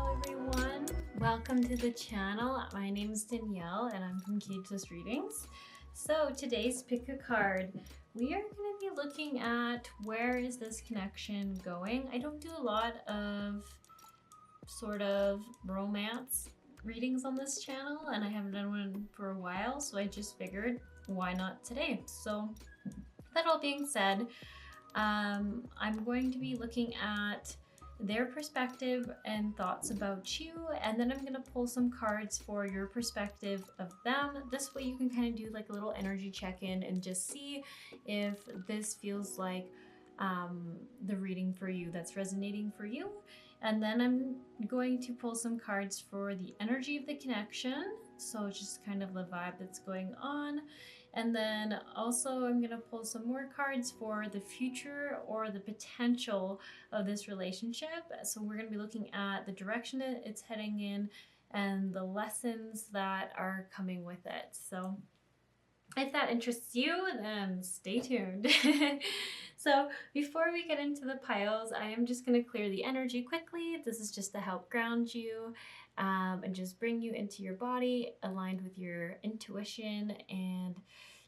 Hello everyone, welcome to the channel. My name is Danielle and I'm from Kitties Readings. So today's pick a card. We are going to be looking at where is this connection going. I don't do a lot of sort of romance readings on this channel and I haven't done one for a while, so I just figured why not today. So that all being said, I'm going to be looking at their perspective and thoughts about you, and then I'm going to pull some cards for your perspective of them. This way you can kind of do like a little energy check-in and just see if this feels like the reading for you, that's resonating for you. And then I'm going to pull some cards for the energy of the connection, so just kind of the vibe that's going on. And then also I'm going to pull some more cards for the future or the potential of this relationship. So we're going to be looking at the direction it's heading in and the lessons that are coming with it. So if that interests you, then stay tuned. So before we get into the piles, I am just going to clear the energy quickly. This is just to help ground you and just bring you into your body, aligned with your intuition, and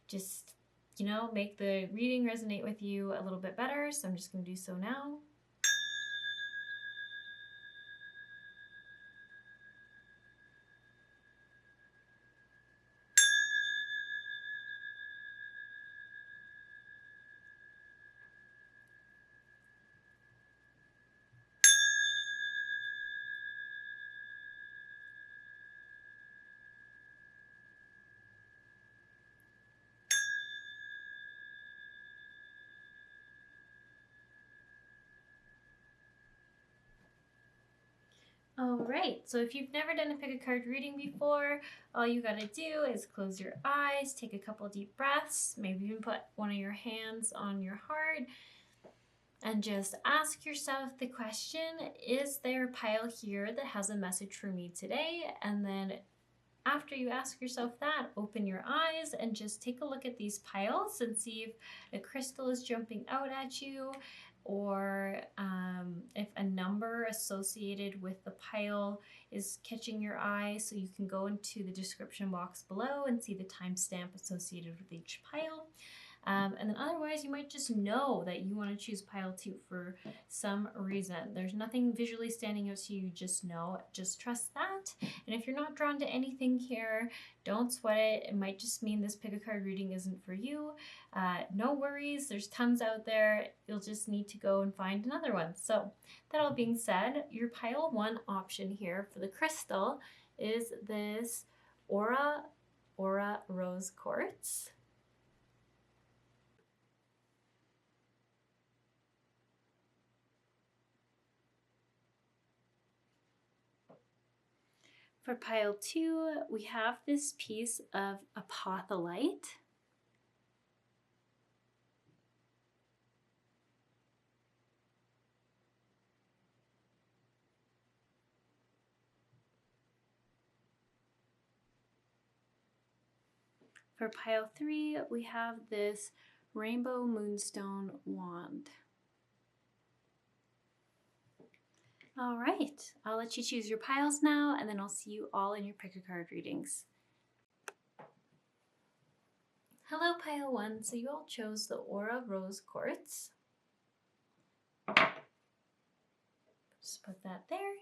just, you know, make the reading resonate with you a little bit better. So I'm just going to do so now. Alright, so if you've never done a pick a card reading before, all you gotta do is close your eyes, take a couple deep breaths, maybe even put one of your hands on your heart, and just ask yourself the question, is there a pile here that has a message for me today? And then after you ask yourself that, open your eyes and just take a look at these piles and see if a crystal is jumping out at you, or if a number associated with the pile is catching your eye. So you can go into the description box below and see the timestamp associated with each pile. And then otherwise, you might just know that you want to choose pile 2 for some reason. There's nothing visually standing out to you, just know, just trust that. And if you're not drawn to anything here, don't sweat it. It might just mean this pick a card reading isn't for you. No worries, there's tons out there. You'll just need to go and find another one. So that all being said, your pile 1 option here for the crystal is this Aura Rose Quartz. For pile 2, we have this piece of Appothollite. For pile 3, we have this Rainbow Moonstone wand. All right, I'll let you choose your piles now, and then I'll see you all in your pick a card readings. Hello, pile 1. So you all chose the Aura Rose Quartz. Just put that there.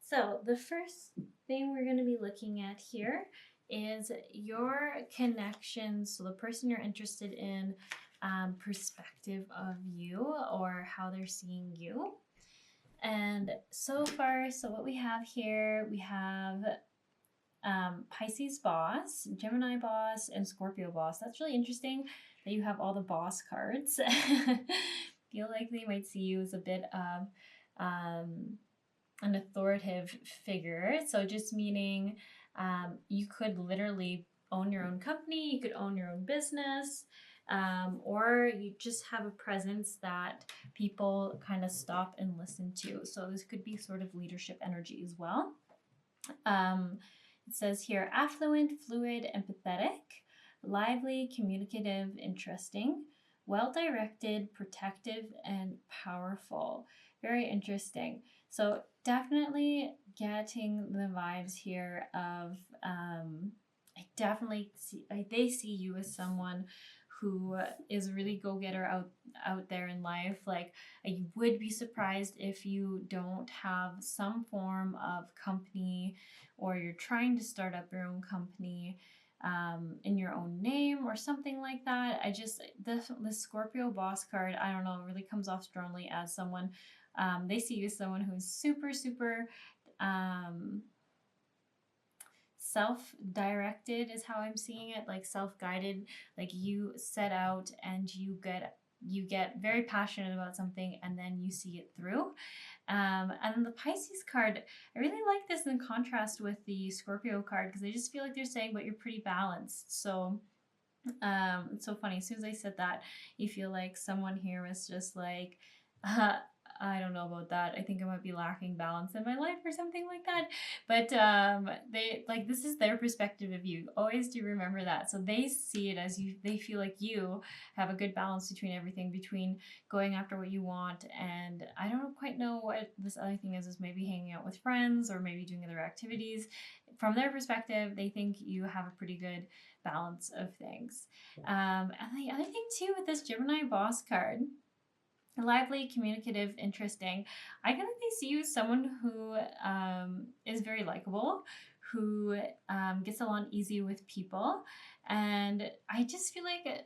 So the first thing we're going to be looking at here is your connection. So the person you're interested in, perspective of you or how they're seeing you. And so far, so what we have here, we have Pisces boss, Gemini boss, and Scorpio boss. That's really interesting that you have all the boss cards. Feel like they might see you as a bit of an authoritative figure. So just meaning you could literally own your own company, you could own your own business, or you just have a presence that people kind of stop and listen to. So this could be sort of leadership energy as well. It says here, affluent, fluid, empathetic, lively, communicative, interesting, well-directed, protective, and powerful. very interesting. So definitely getting the vibes here of I definitely see they see you as someone who is a really go-getter out there in life. Like, you would be surprised if you don't have some form of company, or you're trying to start up your own company in your own name or something like that. I just, the Scorpio boss card, I don't know, really comes off strongly as someone, they see you as someone who's super um, self-directed is how I'm seeing it, like self-guided. Like, you set out and you get very passionate about something, and then you see it through. And then the Pisces card, I really like this in contrast with the Scorpio card, because I just feel like they're saying, but you're pretty balanced. So it's so funny. As soon as I said that, you feel like someone here was just like, I don't know about that. I think I might be lacking balance in my life or something like that. But they, like, this is their perspective of you. Always do remember that. So they see it as you. They feel like you have a good balance between everything, between going after what you want, and I don't quite know what this other thing is maybe hanging out with friends or maybe doing other activities. From their perspective, they think you have a pretty good balance of things. And the other thing too with this Gemini boss card, lively, communicative, interesting. I kind of see you as someone who is very likable, who gets along easy with people, and I just feel like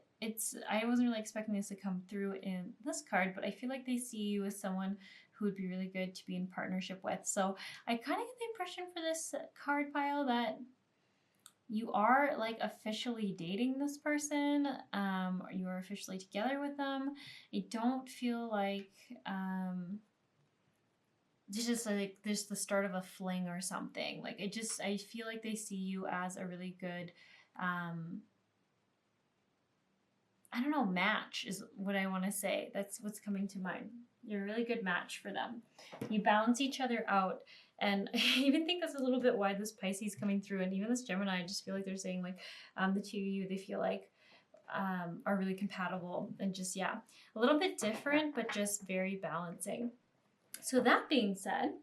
I wasn't really expecting this to come through in this card, but I feel like they see you as someone who would be really good to be in partnership with. So I kind of get the impression for this card pile that you are like officially dating this person, or you are officially together with them. I don't feel like just like there's the start of a fling or something. Like, I feel like they see you as a really good I don't know, match is what I want to say. That's what's coming to mind. You're a really good match for them. You balance each other out. And I even think that's a little bit why this Pisces coming through, and even this Gemini, I just feel like they're saying, like, the two of you, they feel like are really compatible, and just, yeah, a little bit different, but just very balancing. So that being said,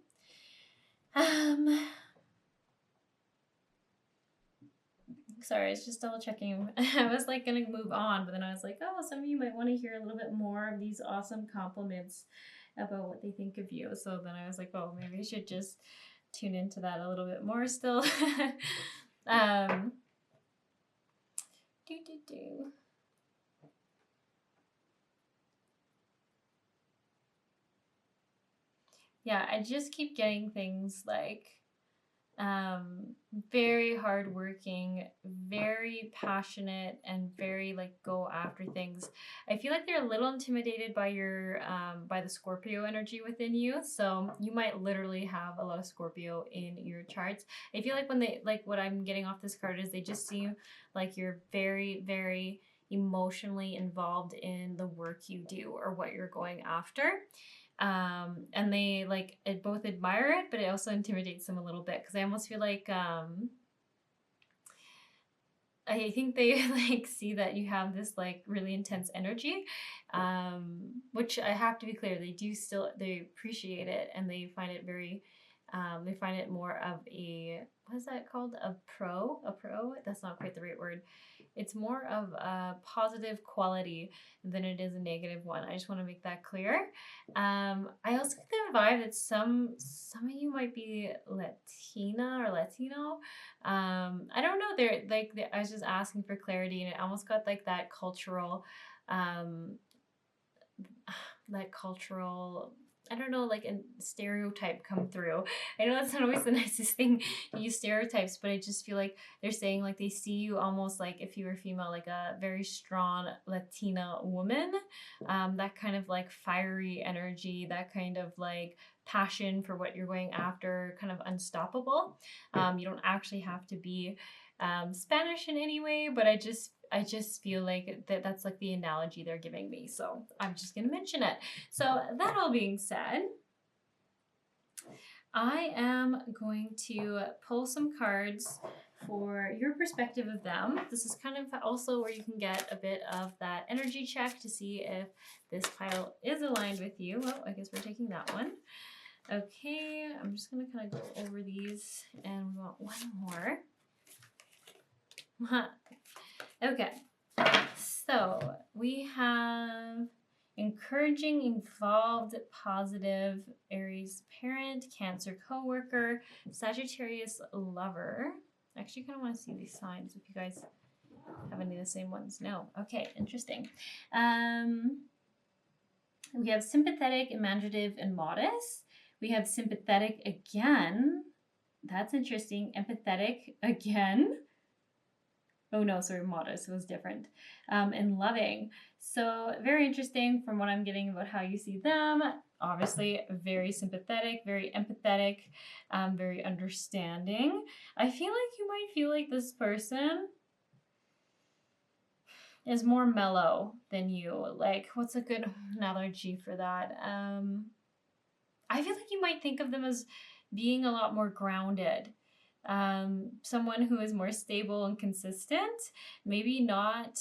sorry, I was just double checking. I was like gonna move on, but then I was like, oh, some of you might want to hear a little bit more of these awesome compliments about what they think of you. So then I was like, oh, maybe I should just tune into that a little bit more still. Yeah, I just keep getting things like very hardworking, very passionate, and very like go after things. I feel like they're a little intimidated by your by the Scorpio energy within you, so you might literally have a lot of Scorpio in your charts. I feel like when they, like, what I'm getting off this card is they just seem like you're very emotionally involved in the work you do or what you're going after. And they like it, both admire it, but it also intimidates them a little bit, because I almost feel like I think they like see that you have this like really intense energy, which I have to be clear, they appreciate it, and they find it very they find it more of a, what is that called, a pro, that's not quite the right word. It's more of a positive quality than it is a negative one. I just want to make that clear. I also get the vibe that some of you might be Latina or Latino. I don't know. I was just asking for clarity, and it almost got like that cultural, I don't know, like a stereotype come through. I know that's not always the nicest thing to use stereotypes, but I just feel like they're saying like they see you almost like, if you were female, like a very strong Latina woman. That kind of like fiery energy, that kind of like passion for what you're going after, kind of unstoppable. You don't actually have to be Spanish in any way, but I just feel like that's like the analogy they're giving me, so I'm just gonna mention it. So that all being said, I am going to pull some cards for your perspective of them. This is kind of also where you can get a bit of that energy check to see if this pile is aligned with you. Well, I guess we're taking that one. Okay, I'm just going to kind of go over these, and we want one more. Okay, so we have encouraging, involved, positive, Aries parent, Cancer coworker, Sagittarius lover. I actually kind of want to see these signs if you guys have any of the same ones. No. Okay, interesting. We have sympathetic, imaginative, and modest. We have sympathetic again. That's interesting. Empathetic again. Oh no, sorry, modest was different. And loving. So very interesting from what I'm getting about how you see them. Obviously very sympathetic, very empathetic, very understanding. I feel like you might feel like this person is more mellow than you. Like, what's a good analogy for that? I feel like you might think of them as being a lot more grounded. Someone who is more stable and consistent, maybe not,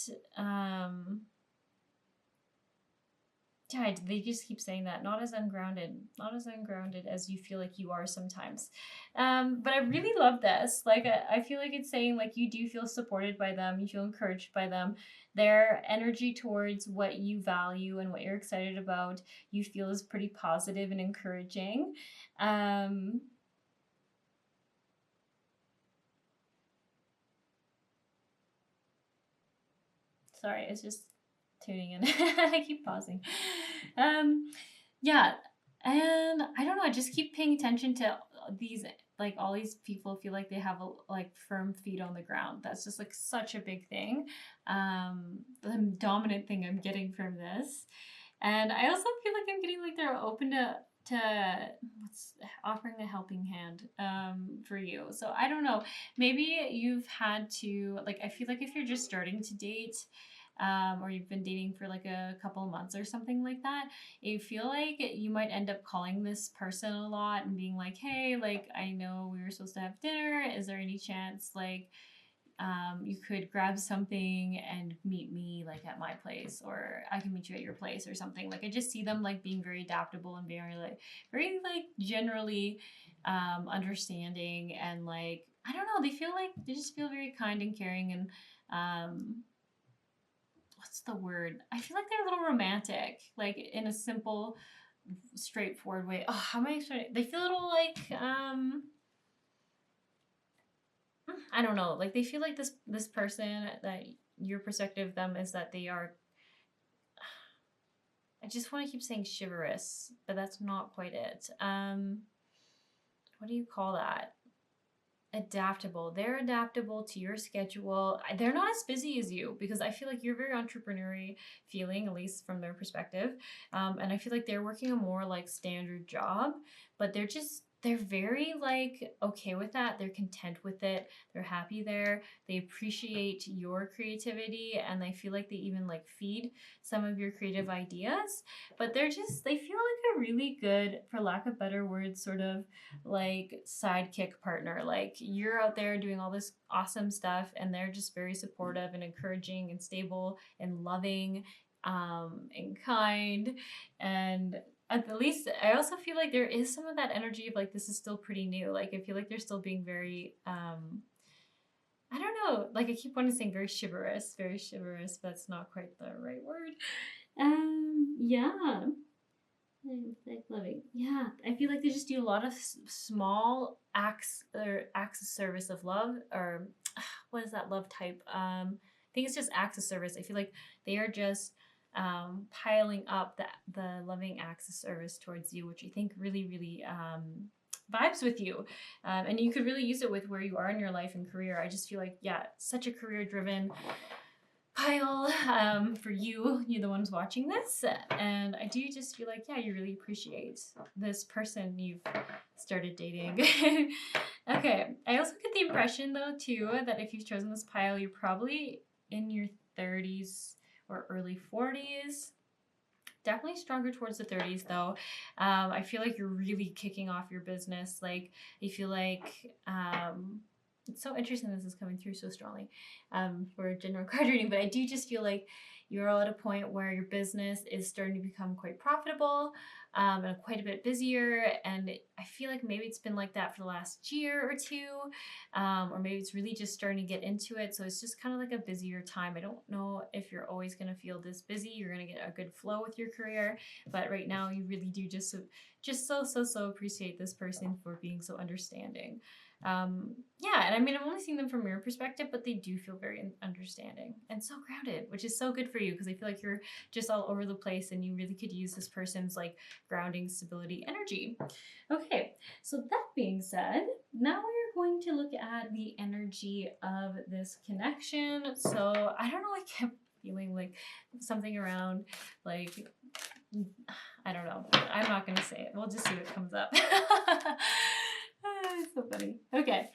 they just keep saying that, not as ungrounded as you feel like you are sometimes. But I really love this. Like, I feel like it's saying like you do feel supported by them, you feel encouraged by them. Their energy towards what you value and what you're excited about, you feel is pretty positive and encouraging. Sorry, it's just tuning in. I keep pausing. Yeah, and I don't know, I just keep paying attention to these, like all these people feel like they have like firm feet on the ground. That's just like such a big thing. The dominant thing I'm getting from this. And I also feel like I'm getting like they're open to what's offering a helping hand for you. So I don't know, maybe you've had to, like, I feel like if you're just starting to date, or you've been dating for like a couple of months or something like that, you feel like you might end up calling this person a lot and being like, hey, like, I know we were supposed to have dinner, is there any chance like you could grab something and meet me like at my place, or I can meet you at your place or something. Like, I just see them like being very adaptable and very like generally understanding, and like, I don't know, they just feel very kind and caring, and what's the word? I feel like they're a little romantic, like in a simple, straightforward way. Oh, how am I trying? They feel a little like I don't know. Like, they feel like this person, that your perspective of them is that they are. I just want to keep saying chivalrous, but that's not quite it. What do you call that? Adaptable. They're adaptable to your schedule. They're not as busy as you, because I feel like you're very entrepreneurial feeling, at least from their perspective. And I feel like they're working a more like standard job, but they're very like okay with that. They're content with it. They're happy there. They appreciate your creativity, and they feel like they even like feed some of your creative ideas. But they feel like a really good, for lack of better words, sort of like sidekick partner. Like, you're out there doing all this awesome stuff, and they're just very supportive and encouraging and stable and loving, and kind. And at the least, I also feel like there is some of that energy of like, this is still pretty new. Like, I feel like they're still being very I don't know, like, I keep wanting to say very chivalrous, but that's not quite the right word. Yeah. Like, loving. Yeah, I feel like they just do a lot of small acts of service of love, or what is that love type? I think it's just acts of service. I feel like they are just piling up the loving acts of service towards you, which I think really, really vibes with you. And you could really use it with where you are in your life and career. I just feel like, yeah, such a career driven pile for you're the ones watching this, and I do just feel like, yeah, you really appreciate this person you've started dating. Okay, I also get the impression though too that if you've chosen this pile, you're probably in your 30s or early 40s. Definitely stronger towards the 30s though. I feel like you're really kicking off your business. Like, I feel like It's so interesting this is coming through so strongly for a general card reading, but I do just feel like you're all at a point where your business is starting to become quite profitable and quite a bit busier. And I feel like maybe it's been like that for the last year or two, or maybe it's really just starting to get into it. So it's just kind of like a busier time. I don't know if you're always going to feel this busy. You're going to get a good flow with your career, but right now you really do just so appreciate this person for being so understanding. Yeah, and I mean, I'm only seeing them from your perspective, but they do feel very understanding and so grounded, which is so good for you because I feel like you're just all over the place and you really could use this person's like grounding stability energy. Okay, so that being said, now we're going to look at the energy of this connection. So I don't know, I kept feeling like something around like, I don't know. I'm not going to say it. We'll just see what comes up. It's so funny. Okay.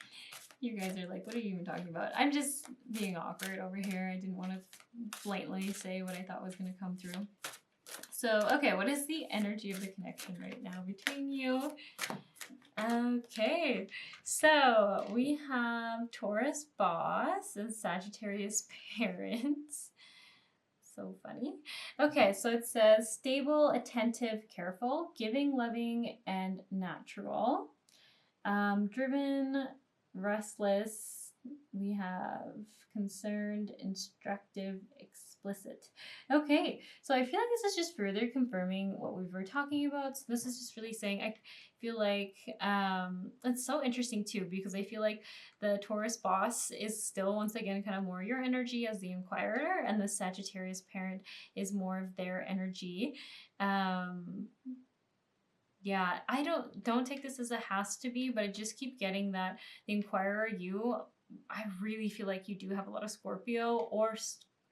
You guys are like, what are you even talking about? I'm just being awkward over here. I didn't want to blatantly say what I thought was going to come through. So, okay, what is the energy of the connection right now between you? Okay, so we have Taurus boss and Sagittarius parents. So funny. Okay, so it says stable, attentive, careful, giving, loving, and natural. Driven, restless. We have concerned, instructive, explicit. Okay, so I feel like this is just further confirming what we were talking about. So this is just really saying, I feel like it's so interesting too, because I feel like the Taurus boss is still once again kind of more your energy as the inquirer, and the Sagittarius parent is more of their energy. Yeah, I don't take this as a has to be, but I just keep getting that the inquirer, I really feel like you do have a lot of Scorpio or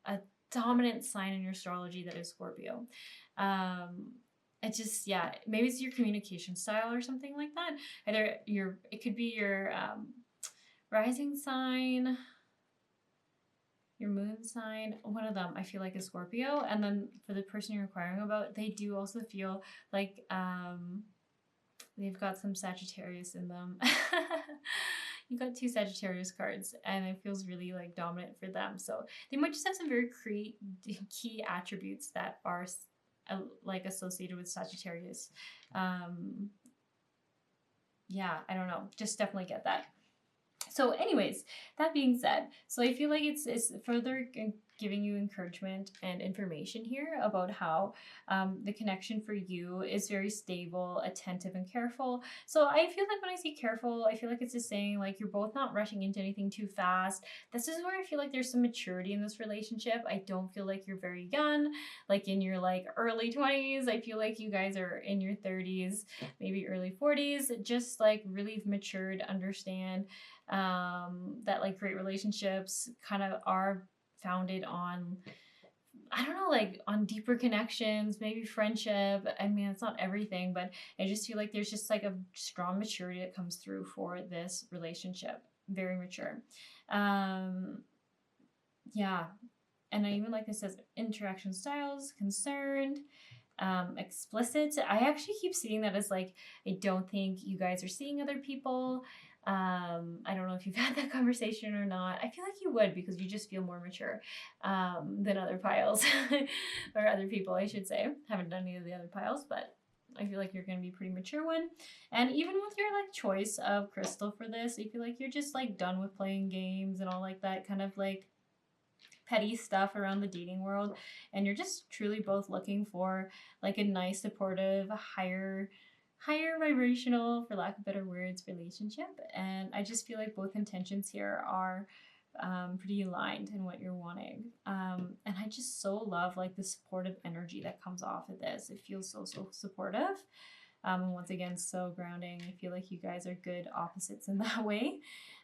a dominant sign in your astrology that is Scorpio. It just, yeah, maybe it's your communication style or something like that. It could be your rising sign, your moon sign, one of them I feel like is Scorpio. And then for the person you're inquiring about, they do also feel like they've got some Sagittarius in them. You got 2 Sagittarius cards and it feels really like dominant for them. So they might just have some very key attributes that are like associated with Sagittarius. Yeah, I don't know. Just definitely get that. So anyways, that being said, so I feel like it's further giving you encouragement and information here about how the connection for you is very stable, attentive, and careful. So I feel like when I say careful, I feel like it's just saying like you're both not rushing into anything too fast. This is where I feel like there's some maturity in this relationship. I don't feel like you're very young, like in your like early 20s. I feel like you guys are in your 30s, maybe early 40s, just like really matured, understand that like great relationships kind of are founded on, I don't know, like on deeper connections, maybe friendship. I mean, it's not everything, but I just feel like there's just like a strong maturity that comes through for this relationship. Very mature. Yeah. And I even like this says interaction styles, concerned, explicit. I actually keep seeing that as like, I don't think you guys are seeing other people. I don't know if you've had that conversation or not. I feel like you would because you just feel more mature than other piles or other people, I should say. Haven't done any of the other piles, but I feel like you're going to be a pretty mature one. And even with your like choice of crystal for this, I feel like you're just like done with playing games and all like that kind of like petty stuff around the dating world, and you're just truly both looking for like a nice, supportive, higher vibrational, for lack of better words, relationship. And I just feel like both intentions here are pretty aligned in what you're wanting. And I just so love like the supportive energy that comes off of this. It feels so supportive. And once again, so grounding. I feel like you guys are good opposites in that way.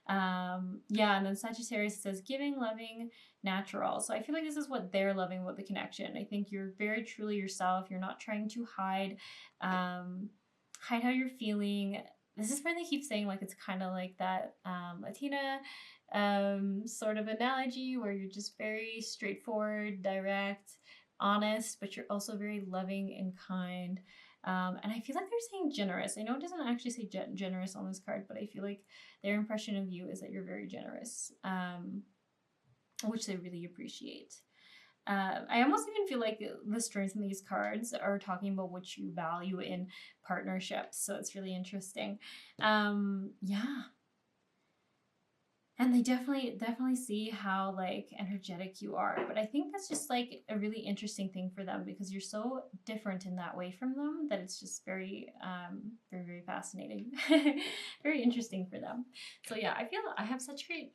Yeah, and then Sagittarius says giving, loving, natural. So I feel like this is what they're loving about the connection. I think you're very truly yourself. You're not trying to hide how you're feeling. This is where they keep saying like it's kind of like that Latina sort of analogy where you're just very straightforward, direct, honest, but you're also very loving and kind. And I feel like they're saying generous. I know it doesn't actually say generous on this card, but I feel like their impression of you is that you're very generous, which they really appreciate. I almost even feel like the strengths in these cards are talking about what you value in partnerships. So it's really interesting. Yeah. And they definitely see how like energetic you are. But I think that's just like a really interesting thing for them because you're so different in that way from them that it's just very, very fascinating, very interesting for them. So yeah, I feel I have such great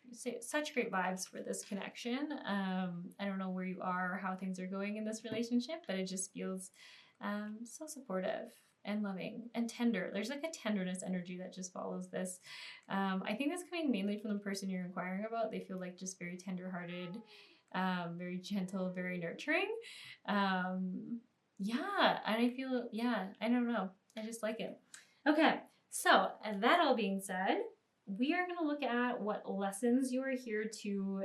vibes for this connection. I don't know where you are or how things are going in this relationship, but it just feels so supportive and loving and tender. There's like a tenderness energy that just follows this. I think that's coming mainly from the person you're inquiring about. They feel like just very tender-hearted, very gentle, very nurturing. Yeah, and I feel, yeah, I don't know. I just like it. Okay, so that all being said, we are going to look at what lessons you are here to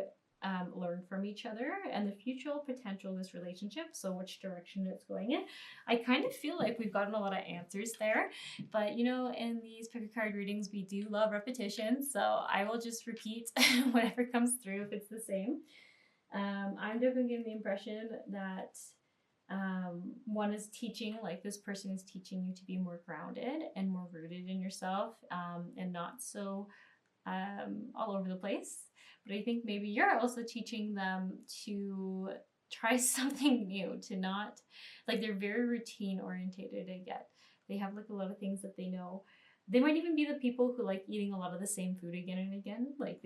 learn from each other and the future potential of this relationship, so which direction it's going in. I kind of feel like we've gotten a lot of answers there, but you know, in these pick a card readings, we do love repetition, so I will just repeat whatever comes through if it's the same. I'm definitely getting the impression that one is teaching, like this person is teaching you to be more grounded and more rooted in yourself, and not so all over the place. But I think maybe you're also teaching them to try something new, to not, like they're very routine orientated. They have like a lot of things that they know. They might even be the people who like eating a lot of the same food again and again. Like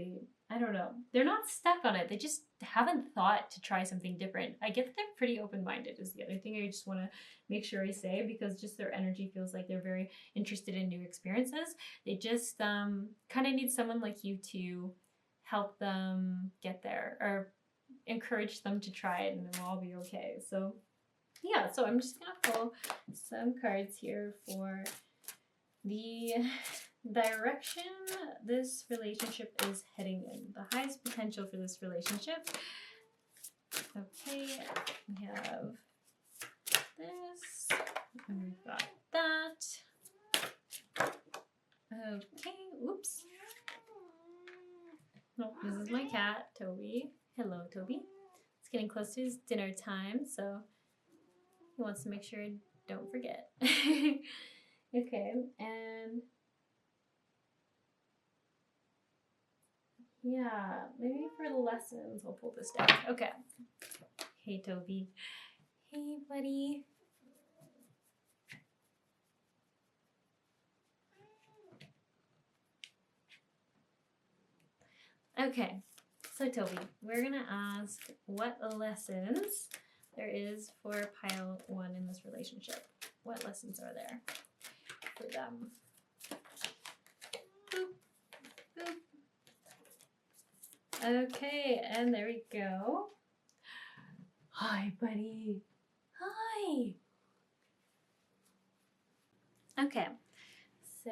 I don't know. They're not stuck on it. They just haven't thought to try something different. I get that they're pretty open-minded is the other thing I just want to make sure I say, because just their energy feels like they're very interested in new experiences. They just kind of need someone like you to help them get there or encourage them to try it, and it will all be okay. So yeah, so I'm just gonna pull some cards here for the direction this relationship is heading in, the highest potential for this relationship. Okay, we have this, and we've got that. Okay, oops. No, this is my cat, Toby. Hello, Toby. It's getting close to his dinner time, so he wants to make sure I don't forget. Okay, and yeah, maybe for the lessons, I'll pull this down. Okay. Hey, Toby. Hey, buddy. Okay, so Toby, we're gonna ask what lessons there is for pile 1 in this relationship. What lessons are there for them? Boop, boop. Okay, and there we go. Hi, buddy. Hi. Okay, so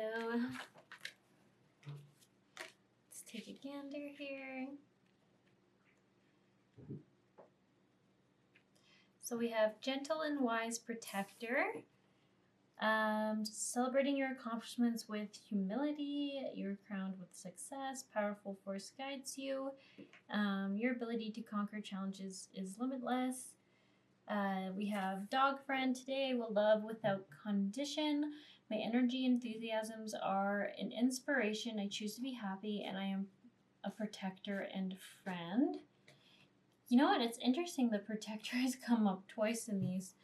let's take a gander here. So we have gentle and wise protector. Celebrating your accomplishments with humility. You're crowned with success. Powerful force guides you. Your ability to conquer challenges is limitless. We have dog friend. Today I will love without condition. My energy and enthusiasms are an inspiration. I choose to be happy, and I am a protector and friend. You know what? It's interesting. The protector has come up twice in these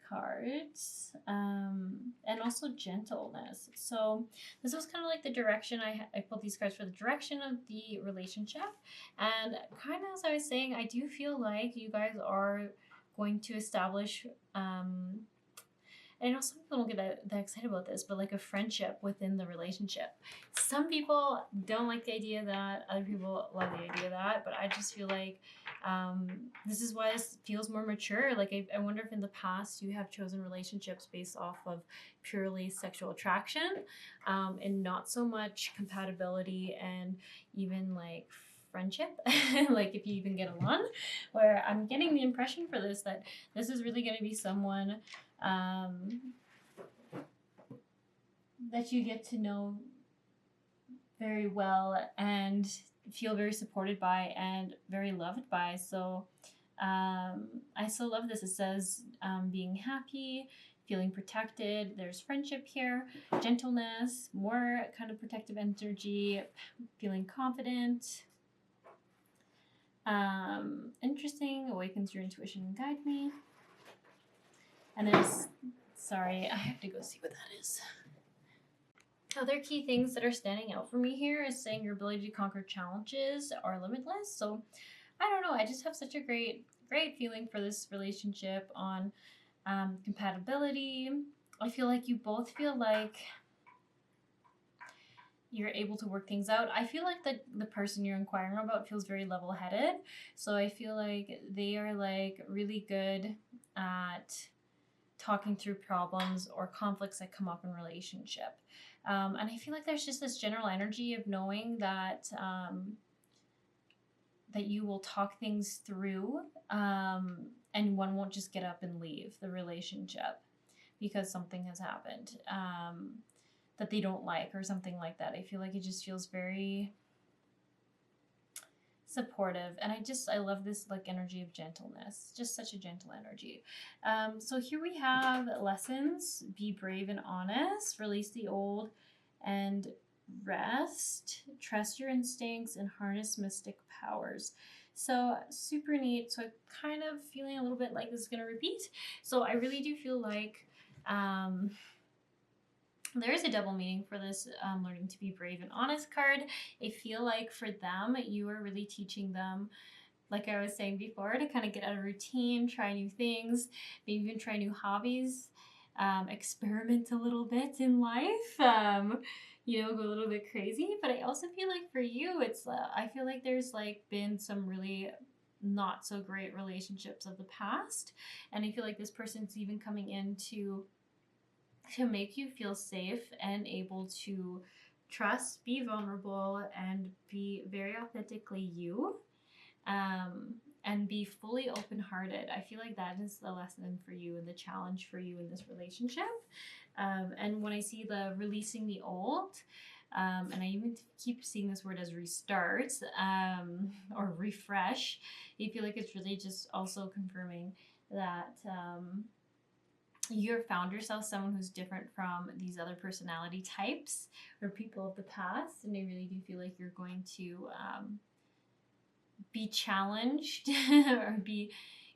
cards, and also gentleness. So this was kind of like the direction I pulled these cards for the direction of the relationship. And kind of as I was saying, I do feel like you guys are going to establish, I know some people don't get that excited about this, but like a friendship within the relationship. Some people don't like the idea of that. Other people love the idea of that. But I just feel like this is why this feels more mature. Like I wonder if in the past you have chosen relationships based off of purely sexual attraction, and not so much compatibility and even like friendship, like if you even get along, where I'm getting the impression for this that this is really going to be someone that you get to know very well and feel very supported by and very loved by. So I so love this. It says being happy, feeling protected. There's friendship here, gentleness, more kind of protective energy, feeling confident. Interesting, awakens your intuition and guide me. And there's, sorry, I have to go see what that is. Other key things that are standing out for me here is saying your ability to conquer challenges are limitless. So I don't know, I just have such a great feeling for this relationship on compatibility. I feel like you both feel like you're able to work things out. I feel like the person you're inquiring about feels very level-headed. So I feel like they are like really good at talking through problems or conflicts that come up in relationship. And I feel like there's just this general energy of knowing that that you will talk things through, and one won't just get up and leave the relationship because something has happened that they don't like or something like that. I feel like it just feels very supportive, and I love this like energy of gentleness, just such a gentle energy. So here we have lessons: be brave and honest, release the old and rest, trust your instincts, and harness mystic powers. So super neat. So I'm kind of feeling a little bit like this is going to repeat. So I really do feel like there is a double meaning for this learning to be brave and honest card. I feel like for them, you are really teaching them, like I was saying before, to kind of get out of routine, try new things, maybe even try new hobbies, experiment a little bit in life, you know, go a little bit crazy. But I also feel like for you, it's, I feel like there's like been some really not so great relationships of the past. And I feel like this person's even coming in to make you feel safe and able to trust, be vulnerable, and be very authentically you, and be fully open-hearted. I feel like that is the lesson for you and the challenge for you in this relationship. And when I see the releasing the old, and I even keep seeing this word as restart, or refresh, I feel like it's really just also confirming that you've found yourself someone who's different from these other personality types or people of the past, and I really do feel like you're going to be challenged or be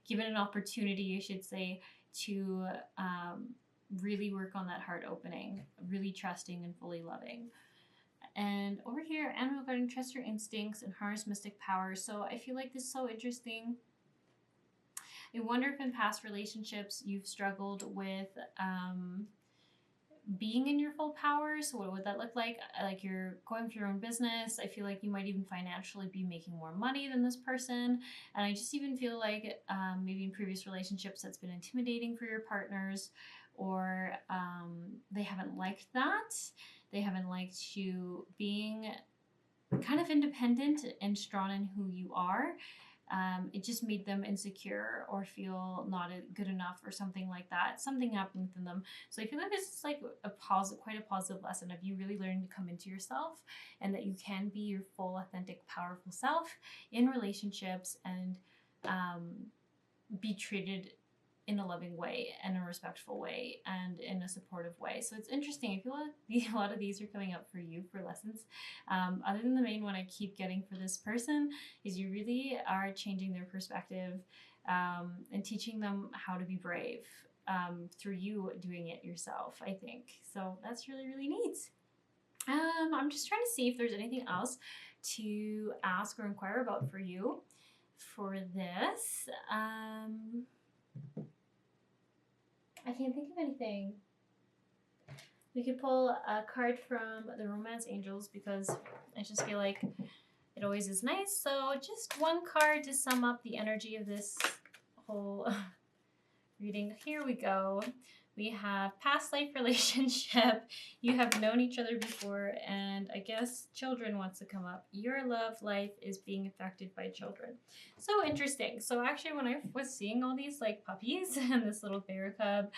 given an opportunity, I should say, to really work on that heart opening, really trusting and fully loving. And over here, Animal Garden, trust your instincts and harness mystic powers. So I feel like this is so interesting. I wonder if in past relationships you've struggled with being in your full power. So what would that look like? Like you're going for your own business. I feel like you might even financially be making more money than this person. And I just even feel like maybe in previous relationships that's been intimidating for your partners, or they haven't liked that. They haven't liked you being kind of independent and strong in who you are. It just made them insecure or feel not good enough or something like that. Something happened within them. So I feel like this is like quite a positive lesson of you really learning to come into yourself, and that you can be your full, authentic, powerful self in relationships, and be treated in a loving way and a respectful way and in a supportive way. So it's interesting. I feel like a lot of these are coming up for you for lessons. Other than the main one I keep getting for this person is you really are changing their perspective and teaching them how to be brave through you doing it yourself, I think. So that's really, really neat. I'm just trying to see if there's anything else to ask or inquire about for you for this. I can't think of anything. We could pull a card from the Romance Angels because I just feel like it always is nice. So just one card to sum up the energy of this whole reading. Here we go. We have past life relationship. You have known each other before, and I guess children wants to come up. Your love life is being affected by children. So interesting. So actually, when I was seeing all these like puppies and this little bear cub,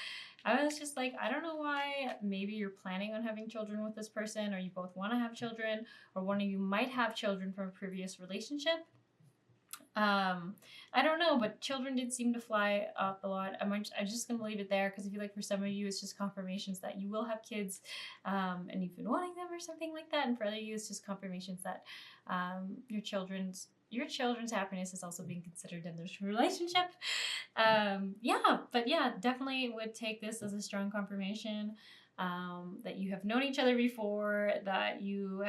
I was just like, I don't know why. Maybe you're planning on having children with this person, or you both want to have children, or one of you might have children from a previous relationship. I don't know, but children did seem to fly up a lot. I'm just gonna leave it there because I feel like for some of you it's just confirmations that you will have kids, and you've been wanting them or something like that, and for other you it's just confirmations that your children's happiness is also being considered in this relationship. Yeah, but yeah, definitely would take this as a strong confirmation that you have known each other before, that you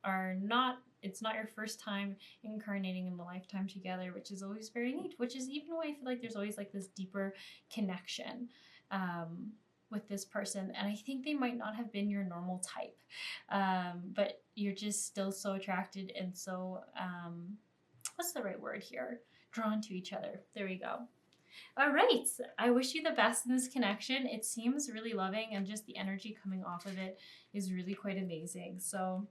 are not. It's not your first time incarnating in a lifetime together, which is always very neat, which is even why I feel like there's always like this deeper connection with this person. And I think they might not have been your normal type, but you're just still so attracted and so, what's the right word here? Drawn to each other. There we go. All right. I wish you the best in this connection. It seems really loving, and just the energy coming off of it is really quite amazing. So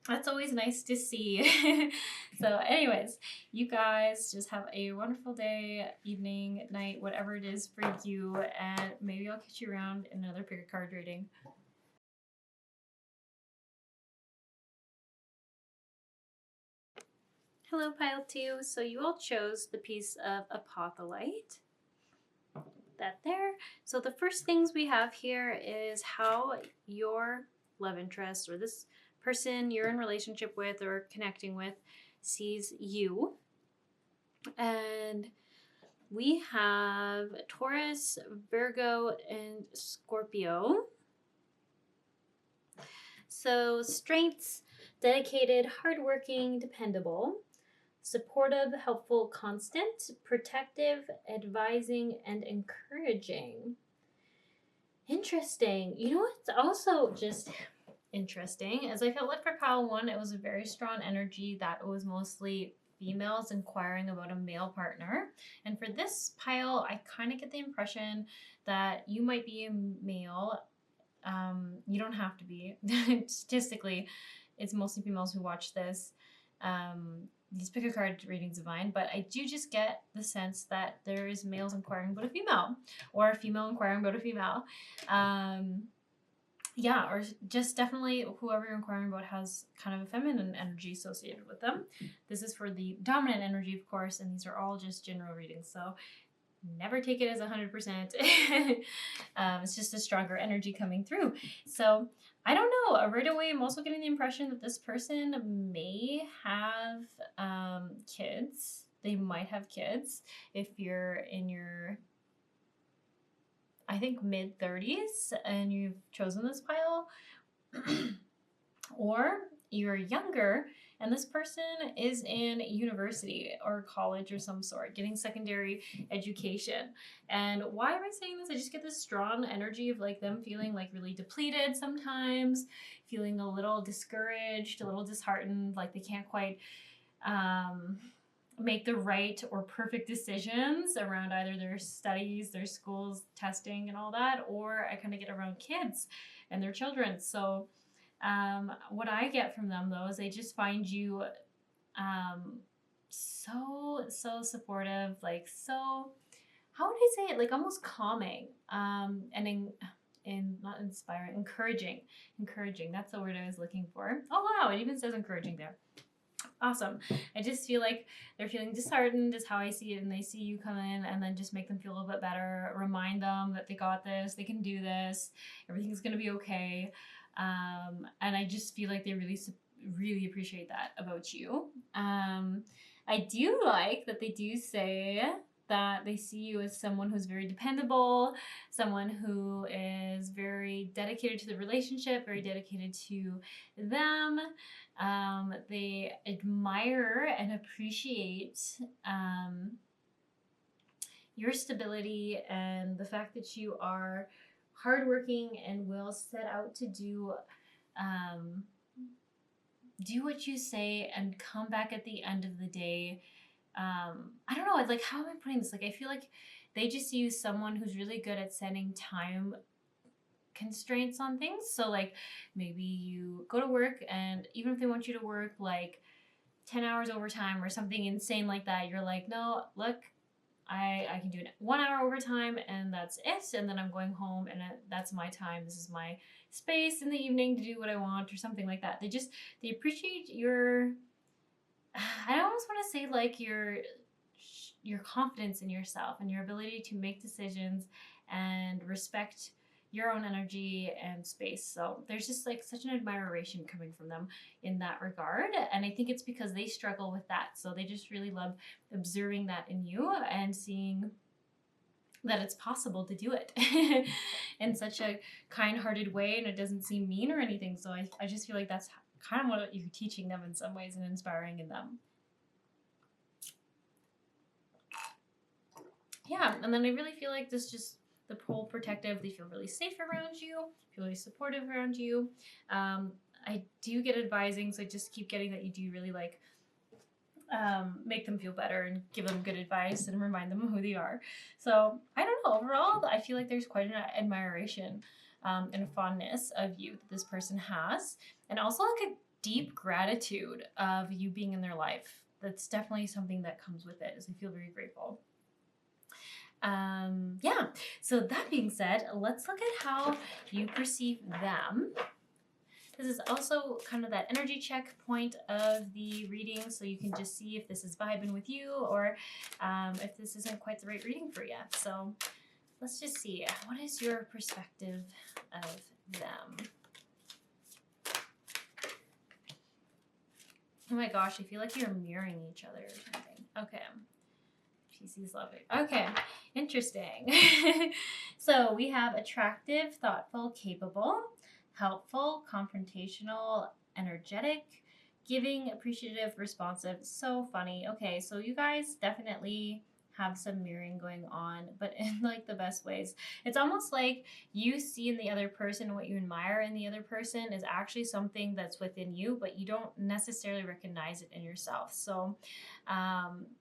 that's always nice to see. So anyways, you guys just have a wonderful day, evening, night, whatever it is for you, and maybe I'll catch you around in another pick a card reading. Hello, Pile 2. So you all chose the piece of Appothollite. That there. So the first things we have here is how your love interest, or this person you're in relationship with or connecting with, sees you. And we have Taurus, Virgo, and Scorpio. So strengths: dedicated, hardworking, dependable, supportive, helpful, constant, protective, advising, and encouraging. Interesting. You know what's also just interesting is I felt like for pile 1, it was a very strong energy that was mostly females inquiring about a male partner. And for this pile, I kind of get the impression that you might be a male. You don't have to be. Statistically, it's mostly females who watch this. These pick a card readings of mine, but I do just get the sense that there is males inquiring about a female, or a female inquiring about a female. Yeah, or just definitely whoever you're inquiring about has kind of a feminine energy associated with them. This is for the dominant energy, of course, and these are all just general readings, so never take it as 100%. It's just a stronger energy coming through. So I don't know. Right away, I'm also getting the impression that this person may have kids. They might have kids if you're in your, I think, mid-30s and you've chosen this pile. Or you're younger and this person is in university or college or some sort, getting secondary education. And why am I saying this? I just get this strong energy of like them feeling like really depleted sometimes, feeling a little discouraged, a little disheartened, like they can't quite make the right or perfect decisions around either their studies, their schools, testing and all that, or I kind of get around kids and their children. So what I get from them though is they just find you so supportive, like so, how would I say it, like almost calming, and not inspiring, encouraging. That's the word I was looking for. Oh wow, it even says encouraging there. Awesome. I just feel like they're feeling disheartened is how I see it, and they see you come in and then just make them feel a little bit better, remind them that they got this, they can do this, everything's gonna be okay. And I just feel like they really appreciate that about you. I do like that they do say that they see you as someone who's very dependable, someone who is very dedicated to the relationship, very dedicated to them. They admire and appreciate your stability and the fact that you are hardworking and will set out to do what you say and come back at the end of the day. I don't know, like, how am I putting this? Like, I feel like they just see you as someone who's really good at setting time constraints on things. So like maybe you go to work, and even if they want you to work like 10 hours overtime or something insane like that, you're like, no, look, I can do 1 hour overtime and that's it. And then I'm going home and that's my time. This is my space in the evening to do what I want or something like that. They appreciate your, I almost want to say like your confidence in yourself and your ability to make decisions and respect your own energy and space. So there's just like such an admiration coming from them in that regard. And I think it's because they struggle with that. So they just really love observing that in you and seeing that it's possible to do it in such a kind-hearted way, and it doesn't seem mean or anything. So I just feel like that's kind of what you're teaching them in some ways and inspiring in them. Yeah, and then I really feel like this just, the whole protective, they feel really safe around you, feel really supportive around you. I do get advising, so I just keep getting that you do really like make them feel better and give them good advice and remind them of who they are. So I don't know, overall, I feel like there's quite an admiration and a fondness of you that this person has, and also like a deep gratitude of you being in their life. That's definitely something that comes with it, is I feel very grateful. Yeah, so that being said, let's look at how you perceive them. This is also kind of that energy check point of the reading, so you can just see if this is vibing with you or if this isn't quite the right reading for you. So let's just see, what is your perspective of them? Oh my gosh, I feel like you're mirroring each other or something. Okay. PC's loving. Okay, interesting. So we have attractive, thoughtful, capable, helpful, confrontational, energetic, giving, appreciative, responsive. So funny. Okay, so you guys definitely have some mirroring going on, but in like the best ways. It's almost like you see in the other person what you admire in the other person is actually something that's within you, but you don't necessarily recognize it in yourself. So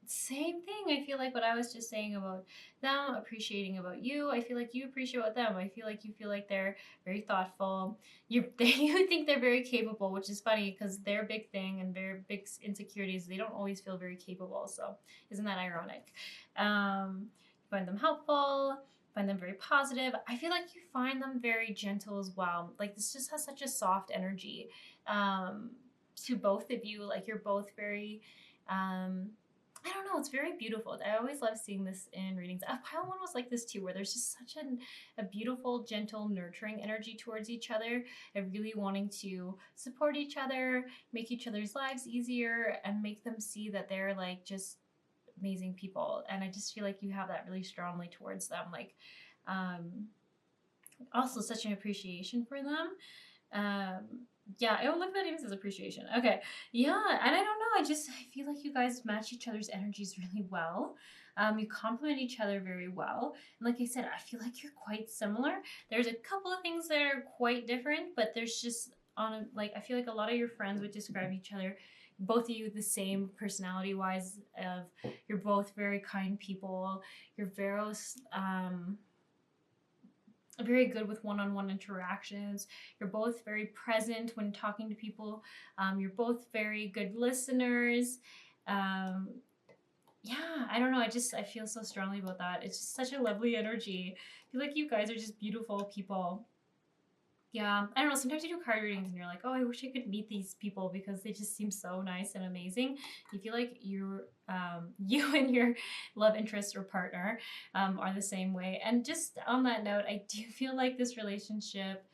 same thing, I feel like what I was just saying about them appreciating about you, I feel like you appreciate about them. I feel like you feel like they're very thoughtful. You think they're very capable, which is funny because their big thing and their big insecurities, they don't always feel very capable. So isn't that ironic? You find them helpful, find them very positive. I feel like you find them very gentle as well. Like this just has such a soft energy to both of you. Like you're both very I don't know, it's very beautiful. I always love seeing this in readings. Pile one was like this too, where there's just such a beautiful, gentle, nurturing energy towards each other, and really wanting to support each other, make each other's lives easier, and make them see that they're like just amazing people. And I just feel like you have that really strongly towards them. Like also such an appreciation for them. Yeah, oh, look, that even says appreciation. Okay, yeah, and I don't know, I feel like you guys match each other's energies really well. You complement each other very well. And like I said, I feel like you're quite similar. There's a couple of things that are quite different, but there's just I feel like a lot of your friends would describe each other, both of you, the same personality-wise. Of you're both very kind people. You're very good with one-on-one interactions. You're both very present when talking to people. You're both very good listeners. Yeah, I don't know. I feel so strongly about that. It's just such a lovely energy. I feel like you guys are just beautiful people. Yeah, I don't know. Sometimes you do card readings and you're like, oh, I wish I could meet these people because they just seem so nice and amazing. You feel like you and your love interest or partner are the same way. And just on that note, I do feel like this relationship,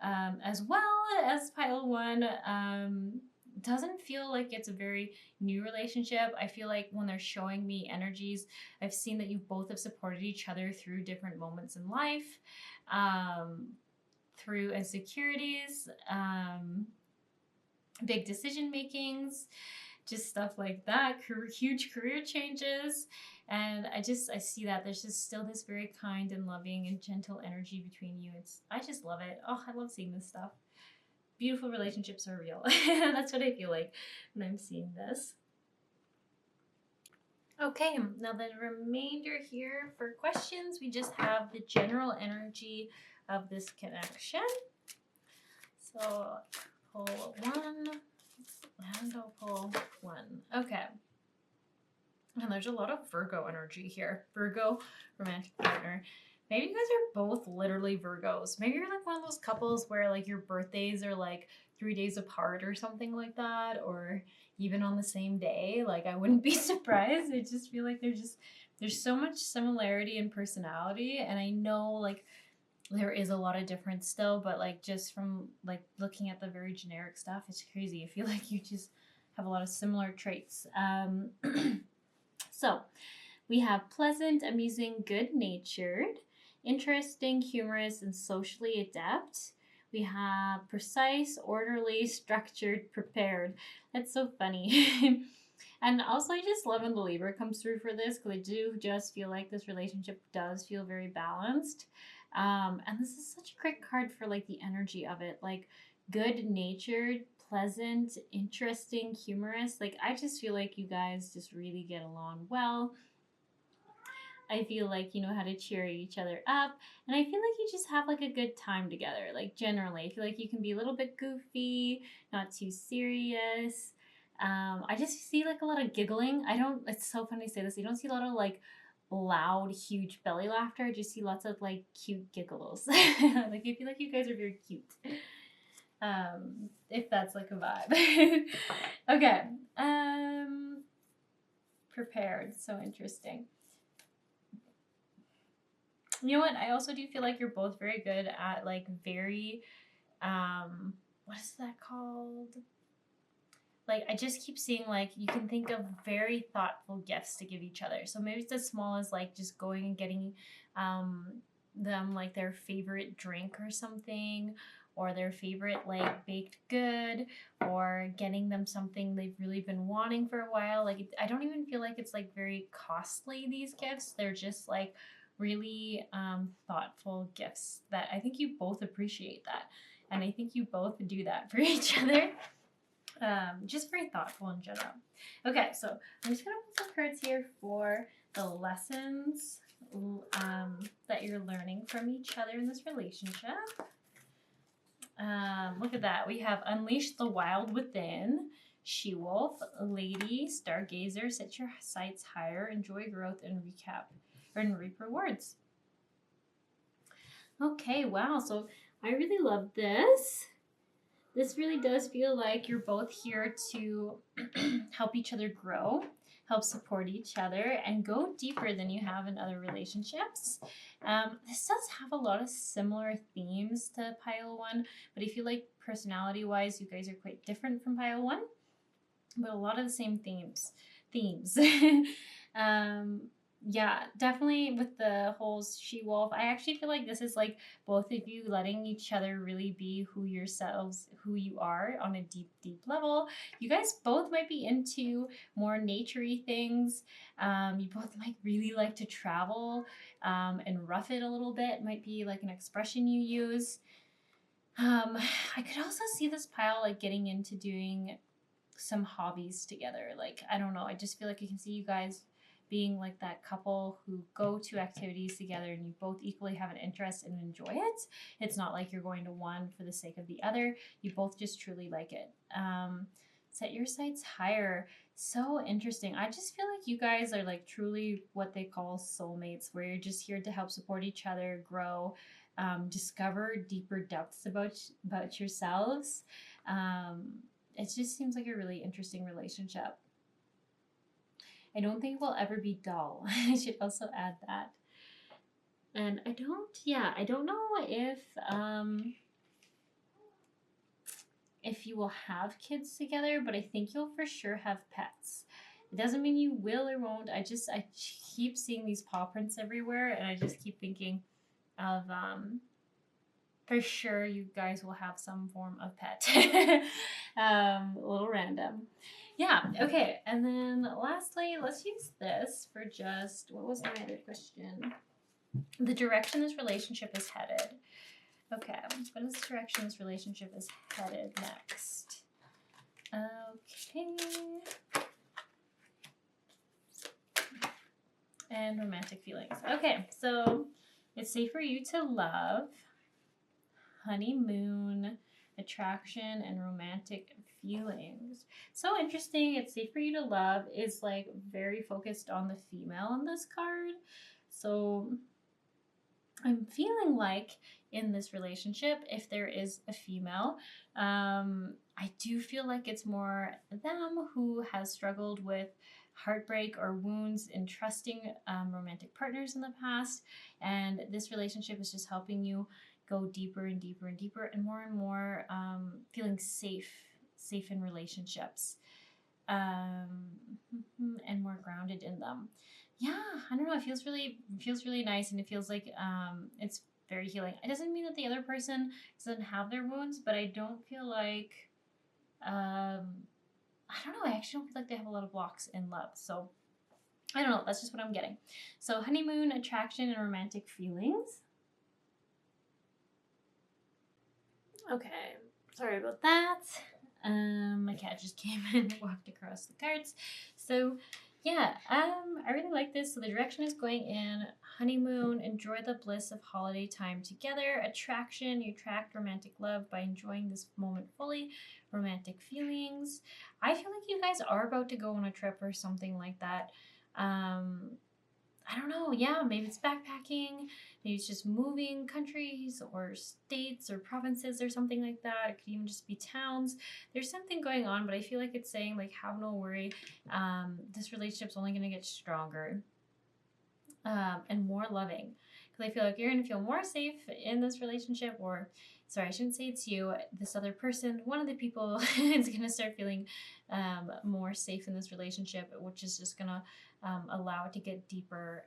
as well as pile one, doesn't feel like it's a very new relationship. I feel like when they're showing me energies, I've seen that you both have supported each other through different moments in life. Through insecurities, big decision makings, just stuff like that, huge career changes. And I see that there's just still this very kind and loving and gentle energy between you. I just love it. Oh, I love seeing this stuff. Beautiful relationships are real. That's what I feel like when I'm seeing this. Okay, now the remainder here for questions, we just have the general energy of this connection. So I'll pull one, and I'll pull one. Okay. And there's a lot of Virgo energy here. Virgo, romantic partner. Maybe you guys are both literally Virgos. Maybe you're like one of those couples where like your birthdays are like 3 days apart or something like that, or even on the same day. Like I wouldn't be surprised. I just feel like there's so much similarity in personality, and I know like there is a lot of difference still, but like just from like looking at the very generic stuff, it's crazy. I feel like you just have a lot of similar traits. So we have pleasant, amusing, good-natured, interesting, humorous, and socially adept. We have precise, orderly, structured, prepared. That's so funny. And also, I just love when the Libra comes through for this, because I do just feel like this relationship does feel very balanced. And this is such a great card for like the energy of it, like good-natured, pleasant, interesting, humorous. Like I just feel like you guys just really get along well. I feel like you know how to cheer each other up, and I feel like you just have like a good time together. Like generally, I feel like you can be a little bit goofy, not too serious. I just see like a lot of giggling. I don't. It's so funny to say this. You don't see a lot of like loud, huge belly laughter. I just see lots of like cute giggles. Like I feel like you guys are very cute. If that's like a vibe. Okay. Prepared. So interesting. You know what? I also do feel like you're both very good at like very, what is that called? Like I just keep seeing like you can think of very thoughtful gifts to give each other. So maybe it's as small as like just going and getting them like their favorite drink or something, or their favorite like baked good, or getting them something they've really been wanting for a while. Like I don't even feel like it's like very costly, these gifts. They're just like really thoughtful gifts that I think you both appreciate that. And I think you both do that for each other. Just very thoughtful in general. Okay, so I'm just going to put some cards here for the lessons that you're learning from each other in this relationship. Look at that. We have Unleash the Wild Within, She-Wolf, Lady, Stargazer, Set Your Sights Higher, Enjoy Growth, and reap rewards. Okay, wow. So I really love this. This really does feel like you're both here to help each other grow, help support each other, and go deeper than you have in other relationships. This does have a lot of similar themes to Pile 1, but I feel like personality-wise, you guys are quite different from Pile 1, but a lot of the same themes. Yeah, definitely with the whole she-wolf, I actually feel like this is like both of you letting each other really be who you are on a deep, deep level. You guys both might be into more naturey things. You both might really like to travel and rough it a little bit. Might be like an expression you use. I could also see this pile like getting into doing some hobbies together. Like, I don't know, I just feel like I can see you guys being like that couple who go to activities together and you both equally have an interest and enjoy it. It's not like you're going to one for the sake of the other. You both just truly like it. Set your sights higher. So interesting. I just feel like you guys are like truly what they call soulmates, where you're just here to help support each other, grow, discover deeper depths about yourselves. It just seems like a really interesting relationship. I don't think it will ever be dull. I should also add that. And I don't know if you will have kids together, but I think you'll for sure have pets. It doesn't mean you will or won't. I keep seeing these paw prints everywhere, and I just keep thinking of for sure you guys will have some form of pet. A little random. Yeah, okay. And then lastly, let's use this for just, what was my other question? The direction this relationship is headed. Okay, what is the direction this relationship is headed next? Okay. and romantic feelings. Okay, so it's safe for you to love, honeymoon, attraction, and romantic feelings. So interesting. It's safe for you to love is like very focused on the female in this card. So I'm feeling like in this relationship, if there is a female, I do feel like it's more them who has struggled with heartbreak or wounds in trusting romantic partners in the past. And this relationship is just helping you go deeper and deeper and deeper and more feeling safe in relationships, and more grounded in them. Yeah, I don't know. It feels really nice, and it feels like it's very healing. It doesn't mean that the other person doesn't have their wounds, but I don't feel like I don't know. I actually don't feel like they have a lot of blocks in love. So I don't know. That's just what I'm getting. So honeymoon, attraction, and romantic feelings. Okay, sorry about that. My cat just came and walked across the cards. So yeah, I really like this. So the direction is going in honeymoon, enjoy the bliss of holiday time together. Attraction, you attract romantic love by enjoying this moment fully. Romantic feelings. I feel like you guys are about to go on a trip or something like that. I don't know. Yeah, maybe it's backpacking. Maybe it's just moving countries or states or provinces or something like that. It could even just be towns. There's something going on, but I feel like it's saying like, have no worry. This relationship's only going to get stronger and more loving. Because I feel like you're going to feel more safe in this relationship, or sorry, I shouldn't say it's you. This other person, one of the people is going to start feeling more safe in this relationship, which is just going to allow it to get deeper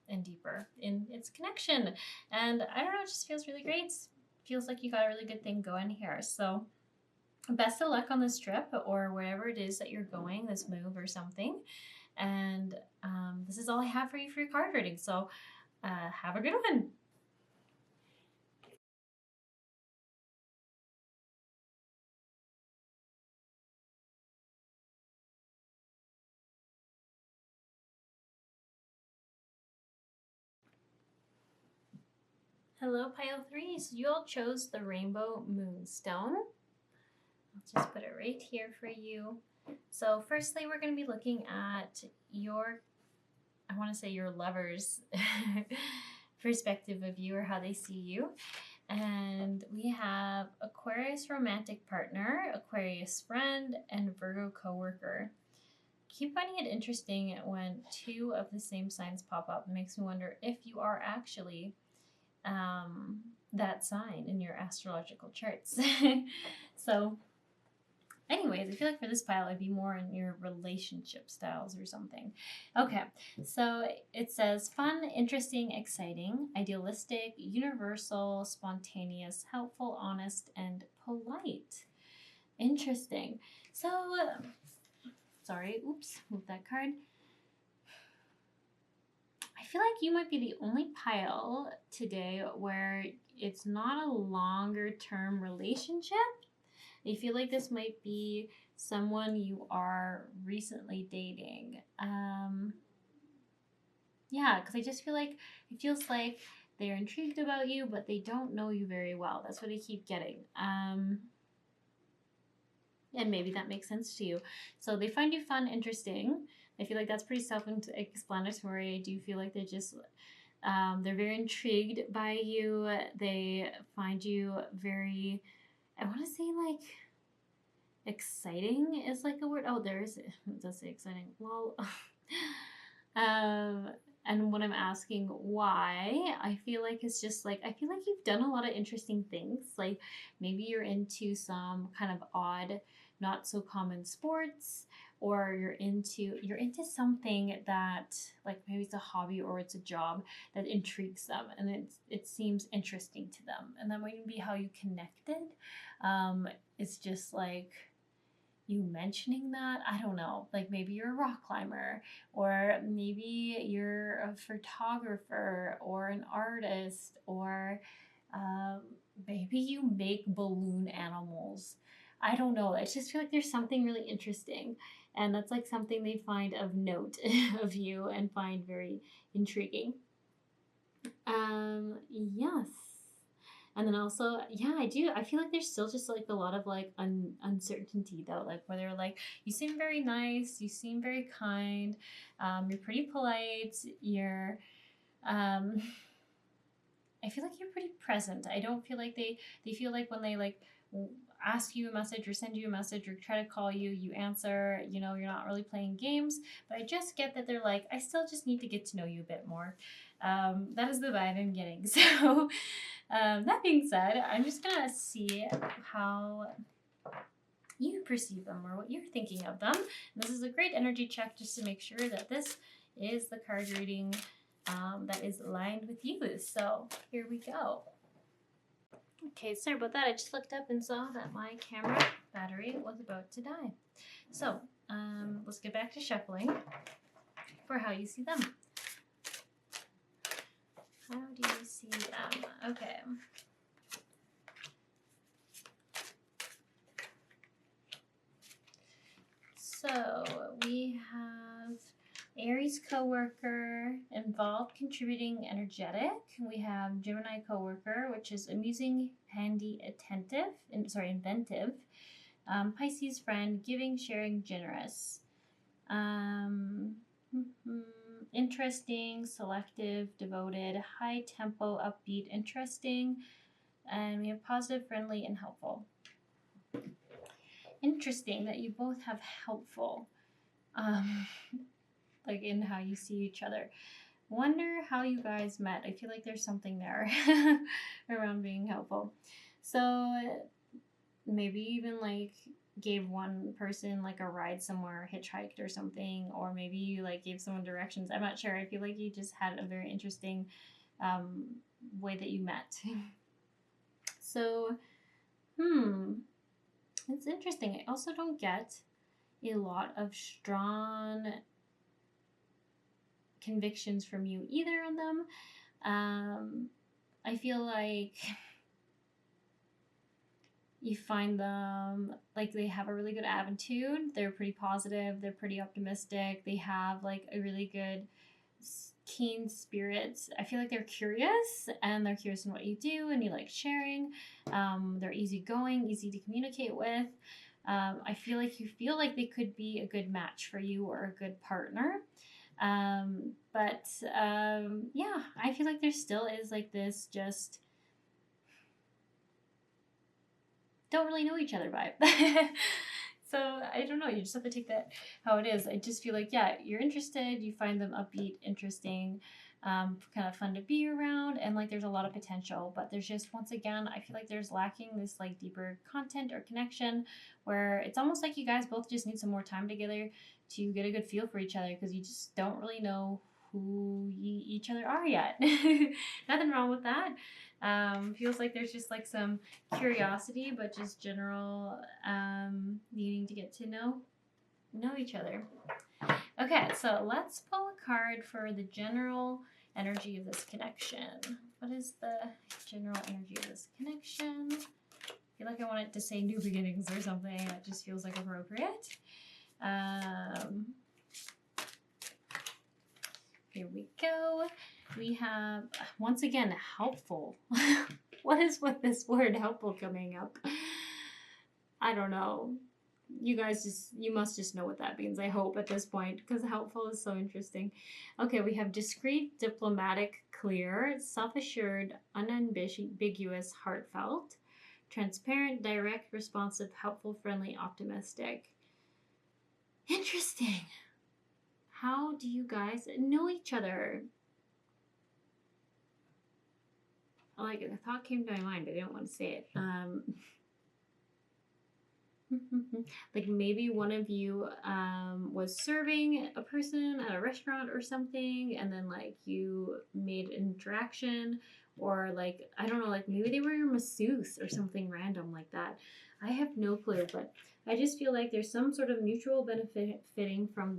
and deeper in its connection. And I don't know, it just feels really great. Feels like you got a really good thing going here. So best of luck on this trip or wherever it is that you're going, this move or something. And this is all I have for you for your card reading. So have a good one. Hello, pile 3. So you all chose the rainbow moonstone. I'll just put it right here for you. So firstly, we're going to be looking at your, I want to say your lover's perspective of you or how they see you. And we have Aquarius romantic partner, Aquarius friend, and Virgo coworker. Keep finding it interesting when two of the same signs pop up. It makes me wonder if you are actually that sign in your astrological charts. So anyways, I feel like for this pile, it'd be more in your relationship styles or something. Okay, so it says fun, interesting, exciting, idealistic, universal, spontaneous, helpful, honest, and polite. Interesting. So, sorry, oops, move that card. I feel like you might be the only pile today where it's not a longer term relationship. I feel like this might be someone you are recently dating. Yeah, because I just feel like it feels like they're intrigued about you, but they don't know you very well. That's what I keep getting. And maybe that makes sense to you. So they find you fun, interesting. I feel like that's pretty self-explanatory. I do feel like they're just they're very intrigued by you. They find you very, I want to say like exciting is like a word. Oh, there is, it does say exciting. Well, and when I'm asking why, I feel like it's just like, I feel like you've done a lot of interesting things. Like maybe you're into some kind of odd, not so common sports, or you're into something that like maybe it's a hobby or it's a job that intrigues them and it seems interesting to them. And that might be how you connected. It's just like you mentioning that, I don't know, like maybe you're a rock climber, or maybe you're a photographer or an artist, or maybe you make balloon animals. I don't know. I just feel like there's something really interesting. And that's like something they find of note of you and find very intriguing. Yes. And then also, yeah, I do. I feel like there's still just like a lot of like uncertainty though. Like where they're like, you seem very nice, you seem very kind, you're pretty polite, you're, um, I feel like you're pretty present. I don't feel like they feel like when they like ask you a message or send you a message or try to call you, you answer, you know, you're not really playing games. But I just get that they're like, I still just need to get to know you a bit more. That is the vibe I'm getting. So that being said, I'm just gonna see how you perceive them or what you're thinking of them. And this is a great energy check just to make sure that this is the card reading that is aligned with you. So here we go. Okay, sorry about that. I just looked up and saw that my camera battery was about to die. So let's get back to shuffling for how you see them. How do you see them? Okay. So we have Aries coworker, involved, contributing, energetic. We have Gemini coworker, which is amusing, handy, attentive, inventive. Pisces friend, giving, sharing, generous. Interesting, selective, devoted, high tempo, upbeat, interesting. And we have positive, friendly, and helpful. Interesting that you both have helpful. Like in how you see each other. Wonder how you guys met. I feel like there's something there around being helpful. So maybe even like gave one person like a ride somewhere, hitchhiked or something, or maybe you like gave someone directions. I'm not sure. I feel like you just had a very interesting way that you met. So, it's interesting. I also don't get a lot of strong convictions from you either on them. I feel like you find them like they have a really good attitude. They're pretty positive. They're pretty optimistic. They have like a really good keen spirit. I feel like they're curious and they're curious in what you do and you like sharing. They're easygoing, easy to communicate with. I feel like they could be a good match for you or a good partner. Yeah, I feel like there still is like this just don't really know each other vibe. So I don't know, you just have to take that how it is. I just feel like, yeah, you're interested, you find them upbeat, interesting, kind of fun to be around, and like there's a lot of potential, but there's just, once again, I feel like there's lacking this like deeper content or connection where it's almost like you guys both just need some more time together to get a good feel for each other because you just don't really know who each other are yet. Nothing wrong with that. Feels like there's just like some curiosity, but just general needing to get to know each other. Okay, so let's pull a card for the general energy of this connection. What is the general energy of this connection? I feel like I want it to say new beginnings or something. That just feels like appropriate. Here we go. We have, once again, helpful. What is with this word helpful coming up? I don't know. You guys you must just know what that means, I hope, at this point, because helpful is so interesting. Okay, we have discreet, diplomatic, clear, self-assured, unambiguous, heartfelt, transparent, direct, responsive, helpful, friendly, optimistic. Interesting. How do you guys know each other? Like, a thought came to my mind, but I didn't want to say it. Like maybe one of you was serving a person at a restaurant or something, and then like you made an interaction, or like, I don't know, like maybe they were your masseuse or something random like that. I have no clue, but I just feel like there's some sort of mutual benefiting from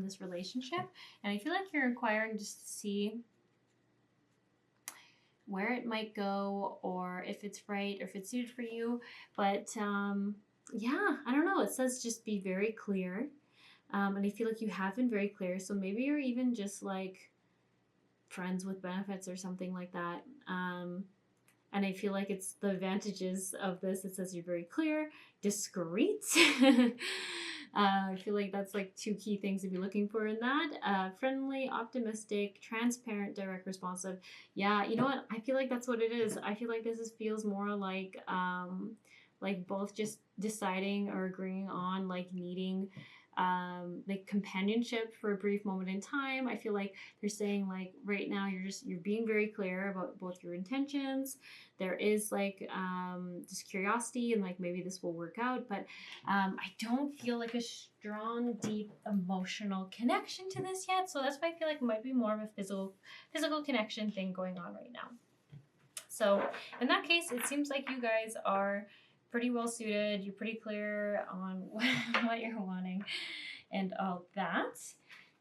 this relationship, and I feel like you're inquiring just to see where it might go, or if it's right, or if it's suited for you. But yeah, I don't know. It says just be very clear. And I feel like you have been very clear. So maybe you're even just like friends with benefits or something like that. And I feel like it's the advantages of this. It says you're very clear, discreet. I feel like that's like 2 key things to be looking for in that. Friendly, optimistic, transparent, direct, responsive. Yeah, you know what? I feel like that's what it is. I feel like feels more like both just deciding or agreeing on like needing like companionship for a brief moment in time. I feel like they're saying like right now you're being very clear about both your intentions. There is like this curiosity and like maybe this will work out, but I don't feel like a strong, deep emotional connection to this yet. So that's why I feel like it might be more of a physical connection thing going on right now. So in that case, it seems like you guys are pretty well suited. You're pretty clear on what you're wanting and all that.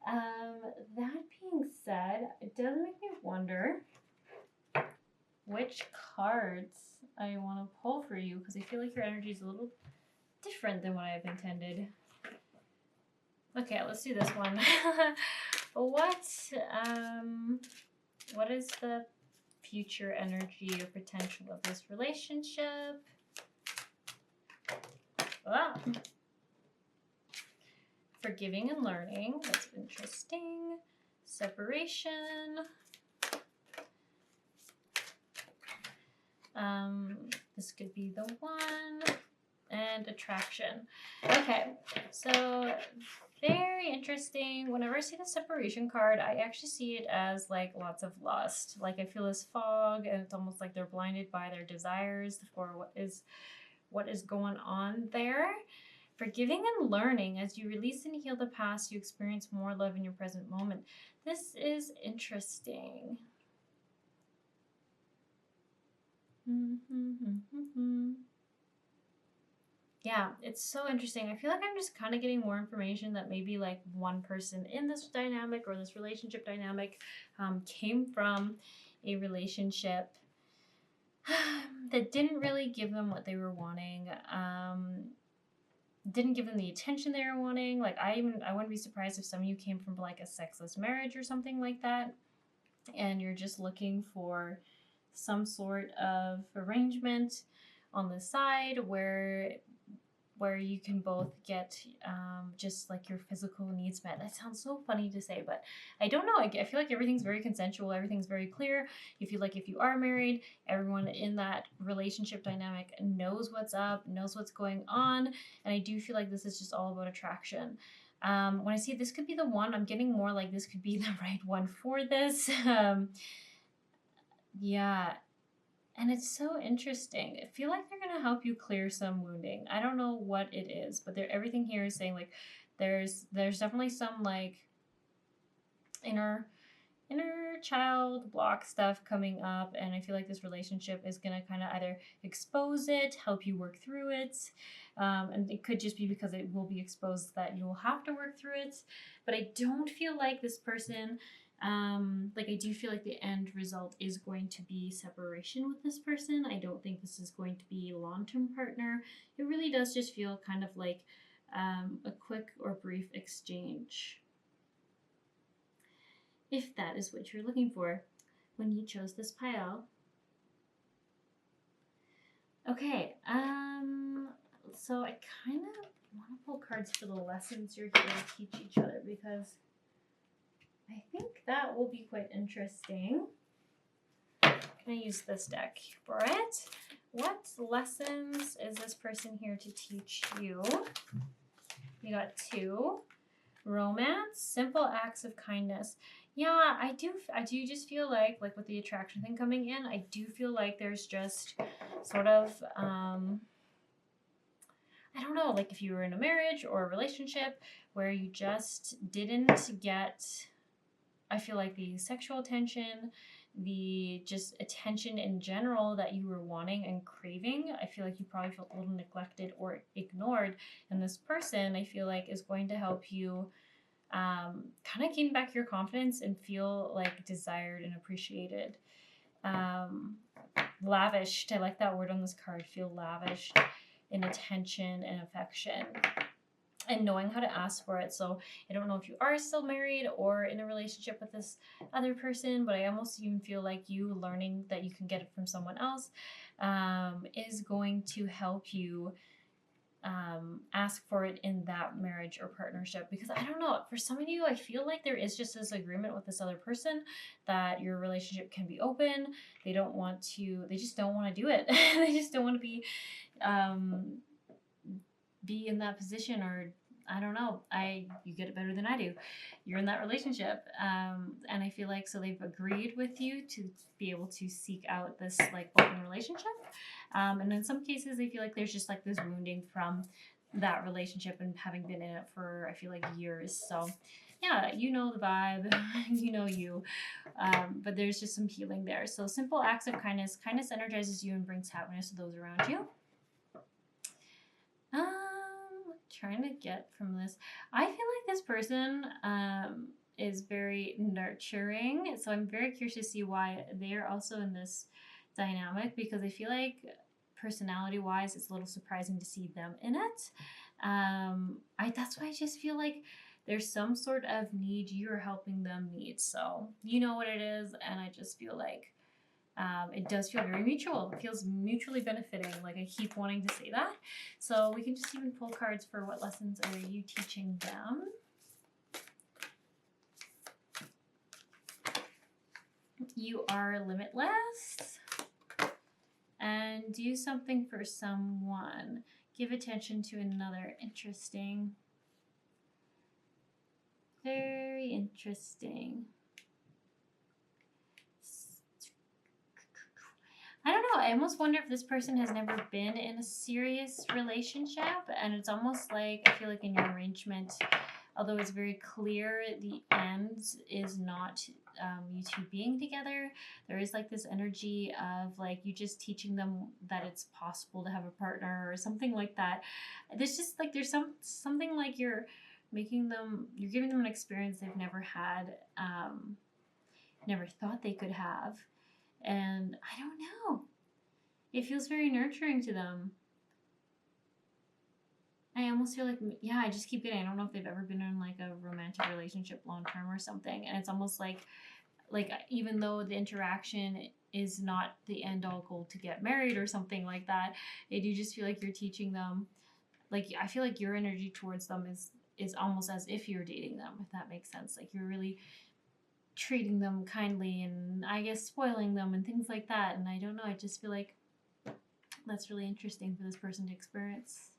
That being said, it does make me wonder which cards I want to pull for you, because I feel like your energy is a little different than what I've intended. Okay, let's do this one. What is the future energy or potential of this relationship? Ah. Forgiving and learning. That's interesting. Separation. This could be the one. And attraction. Okay, so very interesting. Whenever I see the separation card, I actually see it as like lots of lust. Like I feel this fog, and it's almost like they're blinded by their desires for what is going on there. Forgiving and learning. As you release and heal the past, you experience more love in your present moment. This is interesting. Yeah, it's so interesting. I feel like I'm just kind of getting more information that maybe like one person in this dynamic or this relationship dynamic came from a relationship that didn't really give them what they were wanting. Didn't give them the attention they were wanting. Like I wouldn't be surprised if some of you came from like a sexless marriage or something like that, and you're just looking for some sort of arrangement on the side where you can both get just like your physical needs met. That sounds so funny to say, but I don't know. I feel like everything's very consensual. Everything's very clear. You feel like if you are married, everyone in that relationship dynamic knows what's up, knows what's going on. And I do feel like this is just all about attraction. When I see this could be the one, I'm getting more like this could be the right one for this. Yeah. And it's so interesting. I feel like they're going to help you clear some wounding. I don't know what it is, but everything here is saying like there's definitely some like inner child block stuff coming up, and I feel like this relationship is going to kind of either expose it, help you work through it, and it could just be because it will be exposed that you'll have to work through it. But I don't feel like this person like I do feel like the end result is going to be separation with this person. I don't think this is going to be a long-term partner. It really does just feel kind of like a quick or brief exchange, if that is what you're looking for when you chose this pile. Okay, so I kind of want to pull cards for the lessons you're here to teach each other, because I think that will be quite interesting. Can I use this deck for it? What lessons is this person here to teach you? You got 2. Romance, simple acts of kindness. Yeah, I do just feel like with the attraction thing coming in, I do feel like there's just sort of I don't know, like if you were in a marriage or a relationship where you just didn't get, I feel like the sexual attention, the just attention in general that you were wanting and craving, I feel like you probably felt a little neglected or ignored. And this person, I feel like, is going to help you kind of gain back your confidence and feel like desired and appreciated. Lavished, I like that word on this card, feel lavished in attention and affection. and knowing how to ask for it. So I don't know if you are still married or in a relationship with this other person, but I almost even feel like you learning that you can get it from someone else is going to help you ask for it in that marriage or partnership. Because I don't know, for some of you, I feel like there is just this agreement with this other person that your relationship can be open. They just don't want to do it. They just don't want to be in that position, or I don't know. You get it better than I do. You're in that relationship, and I feel like so they've agreed with you to be able to seek out this like open relationship, and in some cases, I feel like there's just like this wounding from that relationship and having been in it for I feel like years. So, yeah, you know the vibe, you know you, but there's just some healing there. So simple acts of kindness. Kindness energizes you and brings happiness to those around you. Trying to get from this. I feel like this person is very nurturing. So I'm very curious to see why they are also in this dynamic, because I feel like personality wise, it's a little surprising to see them in it. That's why I just feel like there's some sort of need you're helping them meet. So you know what it is, and I just feel like it does feel very mutual. It feels mutually benefiting. Like I keep wanting to say that. So we can just even pull cards for what lessons are you teaching them. You are limitless. And do something for someone. Give attention to another. Interesting. Very interesting. I don't know. I almost wonder if this person has never been in a serious relationship. And it's almost like, I feel like in your arrangement, although it's very clear the end is not you two being together, there is like this energy of like you just teaching them that it's possible to have a partner or something like that. There's just like, there's something like you're giving them an experience they've never had, never thought they could have. And I don't know. It feels very nurturing to them. I almost feel like, yeah, I just keep getting, I don't know if they've ever been in like a romantic relationship long term or something. And it's almost like even though the interaction is not the end all goal to get married or something like that, I do just feel like you're teaching them, like, I feel like your energy towards them is almost as if you're dating them, if that makes sense. Like you're really treating them kindly and I guess spoiling them and things like that. And I don't know, I just feel like that's really interesting for this person to experience.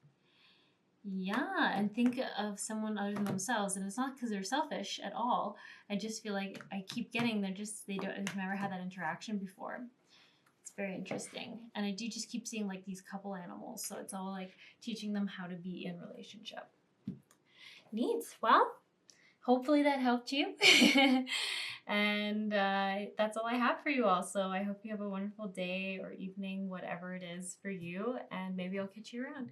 Yeah, and think of someone other than themselves, and it's not because they're selfish at all. I just feel like I keep getting they've never had that interaction before. It's very interesting, and I do just keep seeing like these couple animals, so it's all like teaching them how to be in relationship. Neat. Well, hopefully that helped you. And that's all I have for you all. So I hope you have a wonderful day or evening, whatever it is for you. And maybe I'll catch you around.